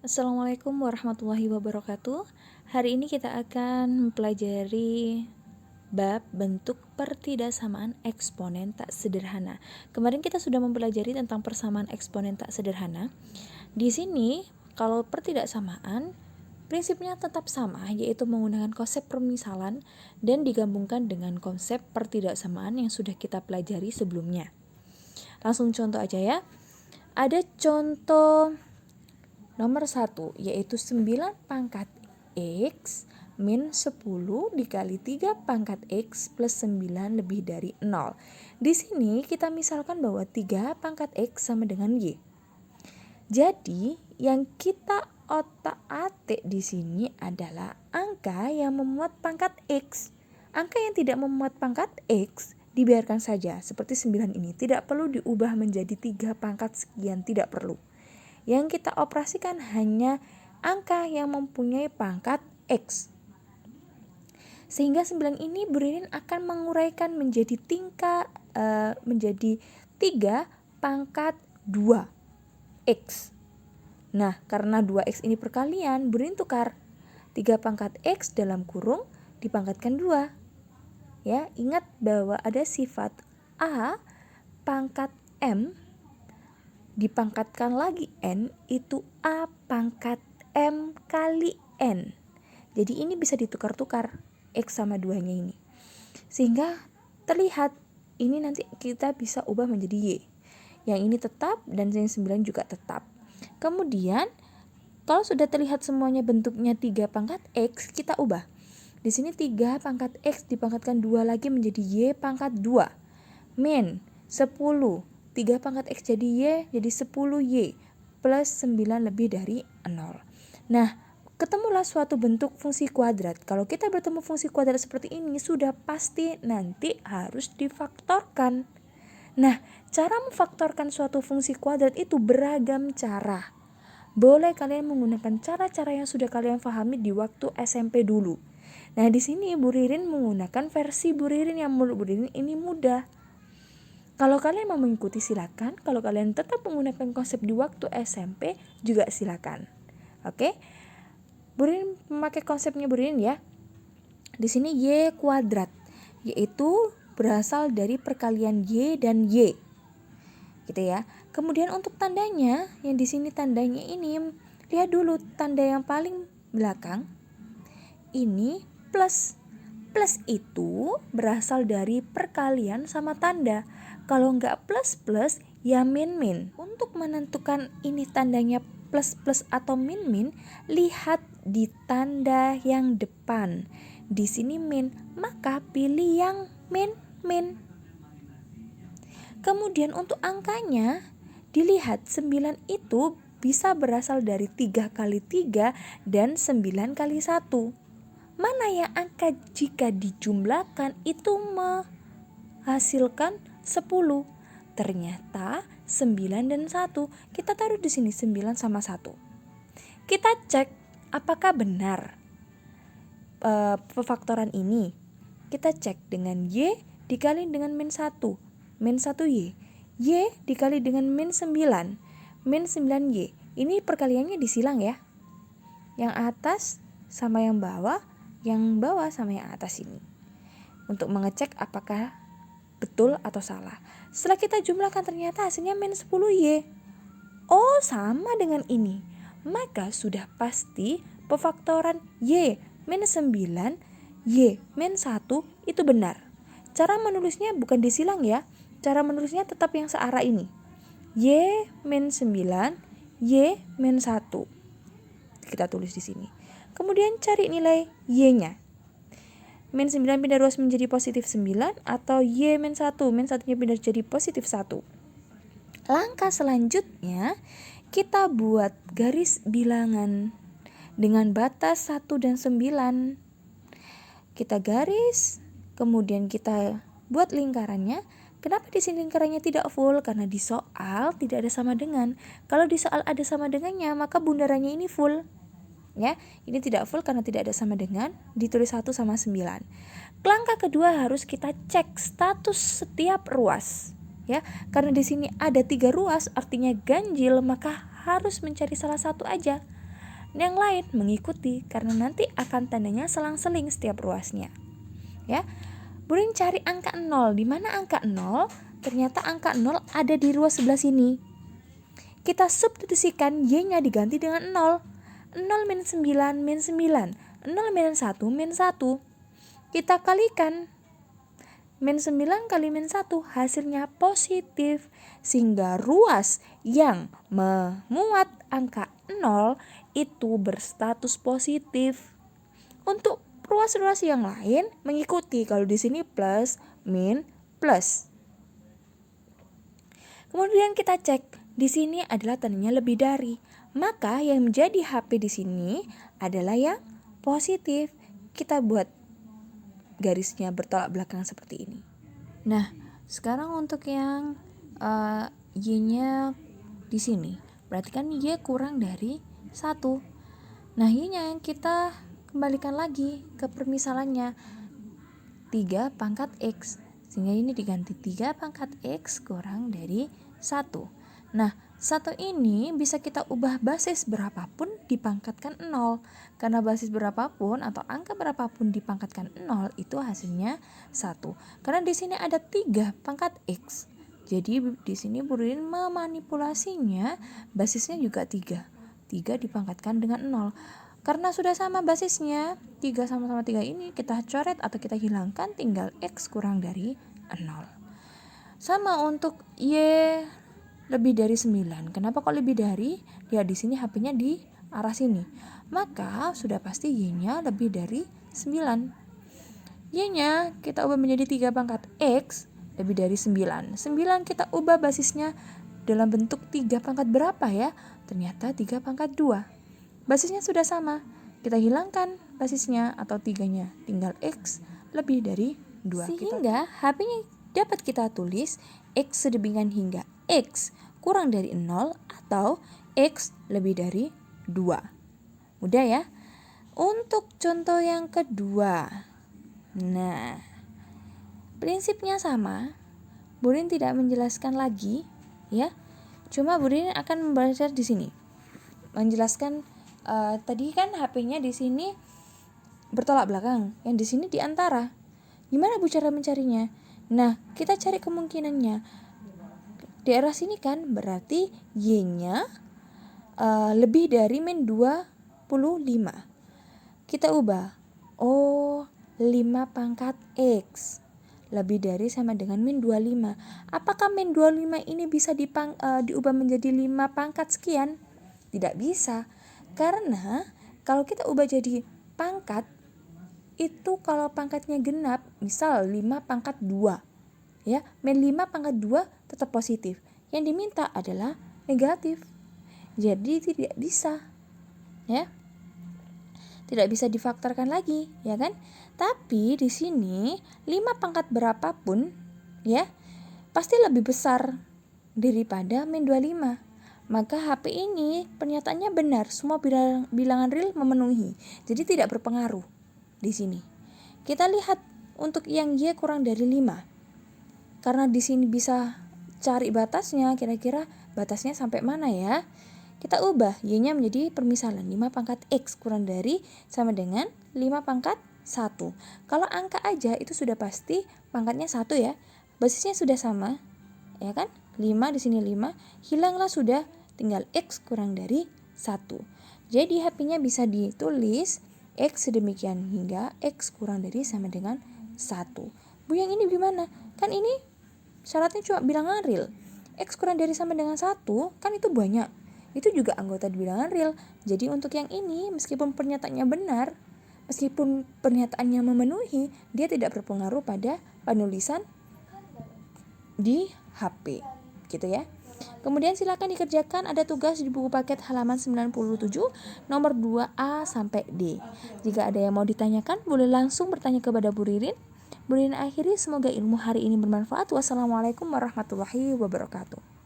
Assalamualaikum warahmatullahi wabarakatuh. Hari ini kita akan mempelajari bab bentuk pertidaksamaan eksponen tak sederhana. Kemarin kita sudah mempelajari tentang persamaan eksponen tak sederhana. Di sini kalau pertidaksamaan prinsipnya tetap sama, yaitu menggunakan konsep permisalan dan digabungkan dengan konsep pertidaksamaan yang sudah kita pelajari sebelumnya. Langsung contoh aja ya. Ada contoh nomor 1, yaitu 9 pangkat X min 10 dikali 3 pangkat X plus 9 lebih dari 0. Di sini kita misalkan bahwa 3 pangkat X sama dengan Y. Jadi yang kita otak-atik di sini adalah angka yang memuat pangkat X. Angka yang tidak memuat pangkat X dibiarkan saja seperti 9 ini. Tidak perlu diubah menjadi 3 pangkat sekian, tidak perlu. Yang kita operasikan hanya angka yang mempunyai pangkat X. Sehingga 9 ini Bu Ririn akan menguraikan menjadi menjadi 3 pangkat 2 X. Nah, karena 2X ini perkalian, Bu Ririn tukar 3 pangkat X dalam kurung dipangkatkan 2. Ya, ingat bahwa ada sifat A pangkat M dipangkatkan lagi N itu A pangkat M kali N. Jadi ini bisa ditukar-tukar X sama 2-nya ini. Sehingga terlihat ini nanti kita bisa ubah menjadi Y. Yang ini tetap dan yang 9 juga tetap. Kemudian kalau sudah terlihat semuanya bentuknya 3 pangkat X, kita ubah. Di sini 3 pangkat X dipangkatkan 2 lagi menjadi Y pangkat 2. Min 10. 3 pangkat X jadi Y, jadi 10Y plus 9 lebih dari 0. Nah, ketemulah suatu bentuk fungsi kuadrat. Kalau kita bertemu fungsi kuadrat seperti ini, sudah pasti nanti harus difaktorkan. Nah, cara memfaktorkan suatu fungsi kuadrat itu beragam cara. Boleh kalian menggunakan cara-cara yang sudah kalian pahami di waktu SMP dulu. Nah, di sini Bu Ririn menggunakan versi Bu Ririn yang menurut Bu Ririn ini mudah. Kalau kalian mau mengikuti silakan, kalau kalian tetap menggunakan konsep di waktu SMP juga silakan. Oke? Bu Ririn memakai konsepnya Bu Ririn ya. Di sini Y kuadrat, yaitu berasal dari perkalian Y dan Y. Gitu ya. Kemudian untuk tandanya, yang di sini tandanya ini, lihat dulu tanda yang paling belakang. Ini plus. Plus itu berasal dari perkalian sama tanda. Kalau nggak plus-plus, ya min-min. Untuk menentukan ini tandanya plus-plus atau min-min, lihat di tanda yang depan. Di sini min, maka pilih yang min-min. Kemudian untuk angkanya, dilihat 9 itu bisa berasal dari 3 kali 3 dan 9 kali 1. Mana yang angka jika dijumlahkan itu menghasilkan 10. Ternyata 9 dan 1. Kita taruh di sini 9 sama 1. Kita cek apakah benar pefaktoran ini. Kita cek dengan Y dikali dengan min 1. Min 1Y. Y dikali dengan min 9. Min 9Y. Ini perkaliannya disilang ya. Yang atas sama yang bawah sama yang atas ini. Untuk mengecek apakah betul atau salah. Setelah kita jumlahkan ternyata hasilnya min 10Y. Oh, sama dengan ini. Maka sudah pasti pefaktoran Y min 9, Y min 1 itu benar. Cara menulisnya bukan disilang ya. Cara menulisnya tetap yang searah ini. Y min 9, Y min 1. Kita tulis di sini. Kemudian cari nilai Y-nya. Min 9 pindah 2 menjadi positif 9 atau Y min 1. Min 1-nya pindah jadi positif 1. Langkah selanjutnya kita buat garis bilangan dengan batas 1 dan 9. Kita garis, kemudian kita buat lingkarannya. Kenapa di sini lingkarannya tidak full? Karena di soal tidak ada sama dengan. Kalau di soal ada sama dengannya, maka bundarannya ini full. Ya, ini tidak full karena tidak ada sama dengan, ditulis 1 sama 9. Langkah kedua harus kita cek status setiap ruas. Ya, karena di sini ada 3 ruas artinya ganjil, maka harus mencari salah satu aja. yang lain mengikuti karena nanti akan tandanya selang-seling setiap ruasnya. Ya. Burin cari angka 0. Di mana angka 0? Ternyata angka 0 ada di ruas sebelah sini. Kita substitusikan y-nya diganti dengan 0. 0 min 9 min 9. 0 min 1 min 1. Kita kalikan. Min 9 kali min 1 hasilnya positif. Sehingga ruas yang memuat angka 0 itu berstatus positif. Untuk ruas-ruas yang lain mengikuti, kalau di sini plus, min, plus. Kemudian kita cek, di sini adalah tandanya lebih dari. Maka yang menjadi HP di sini adalah yang positif. Kita buat garisnya bertolak belakang seperti ini. Nah, sekarang untuk yang y-nya di sini, berarti kan y kurang dari 1. Nah, y-nya yang kita kembalikan lagi ke permisalannya 3 pangkat X, sehingga ini diganti 3 pangkat X kurang dari 1. Nah, 1 ini bisa kita ubah basis berapapun dipangkatkan 0. Karena basis berapapun atau angka berapapun dipangkatkan 0 itu hasilnya 1. Karena di sini ada 3 pangkat X. Jadi di sini Burin memanipulasinya basisnya juga 3. 3 dipangkatkan dengan 0. Karena sudah sama basisnya, 3 sama-sama 3 ini kita coret atau kita hilangkan, tinggal X kurang dari 0. Sama untuk Y lebih dari 9. Kenapa kok lebih dari? Ya di sini HP-nya di arah sini. Maka sudah pasti Y-nya lebih dari 9. Y-nya kita ubah menjadi 3 pangkat X lebih dari 9. 9 kita ubah basisnya dalam bentuk 3 pangkat berapa ya? Ternyata 3 pangkat 2. Basisnya sudah sama, kita hilangkan basisnya atau 3-nya, tinggal X lebih dari 2. Sehingga HP-nya dapat kita tulis X sedemikian hingga X kurang dari 0 atau X lebih dari 2. Mudah ya? Untuk contoh yang kedua, nah prinsipnya sama. Burin tidak menjelaskan lagi ya, cuma Burin akan membaca di sini menjelaskan. Tadi kan HP-nya di sini bertolak belakang, yang di sini di antara. Gimana Bu cara mencarinya? Nah, kita cari kemungkinannya. Di arah sini kan berarti Y-nya lebih dari min 25. Kita ubah. Oh, 5 pangkat X lebih dari sama dengan min 25. Apakah min 25 ini bisa diubah menjadi 5 pangkat sekian? Tidak bisa. Karena kalau kita ubah jadi pangkat, itu kalau pangkatnya genap, misal 5 pangkat 2, ya, min 5 pangkat 2 tetap positif. Yang diminta adalah negatif. Jadi tidak bisa, ya. Tidak bisa difaktorkan lagi, ya kan? Tapi di sini 5 pangkat berapapun, ya, pasti lebih besar daripada min 25. Maka HP ini pernyataannya benar, semua bilangan real memenuhi. Jadi tidak berpengaruh di sini. Kita lihat untuk yang Y kurang dari 5. Karena di sini bisa cari batasnya, kira-kira batasnya sampai mana ya? Kita ubah Y-nya menjadi permisalan 5 pangkat X kurang dari sama dengan 5 pangkat 1. Kalau angka aja itu sudah pasti pangkatnya 1 ya. Basisnya sudah sama, ya kan? 5 di sini 5, hilanglah sudah, tinggal X kurang dari 1. Jadi HP-nya bisa ditulis X sedemikian hingga X kurang dari sama dengan 1. Bu, yang ini gimana? Kan ini syaratnya cuma bilangan real. X kurang dari sama dengan 1, kan itu banyak. Itu juga anggota bilangan real. Jadi untuk yang ini, meskipun pernyataannya benar, meskipun pernyataannya memenuhi, dia tidak berpengaruh pada penulisan di HP. Gitu ya. Kemudian silakan dikerjakan, ada tugas di buku paket halaman 97 nomor 2A sampai D. Jika ada yang mau ditanyakan, boleh langsung bertanya kepada Bu Ririn. Bu Ririn akhiri, semoga ilmu hari ini bermanfaat. Wassalamualaikum warahmatullahi wabarakatuh.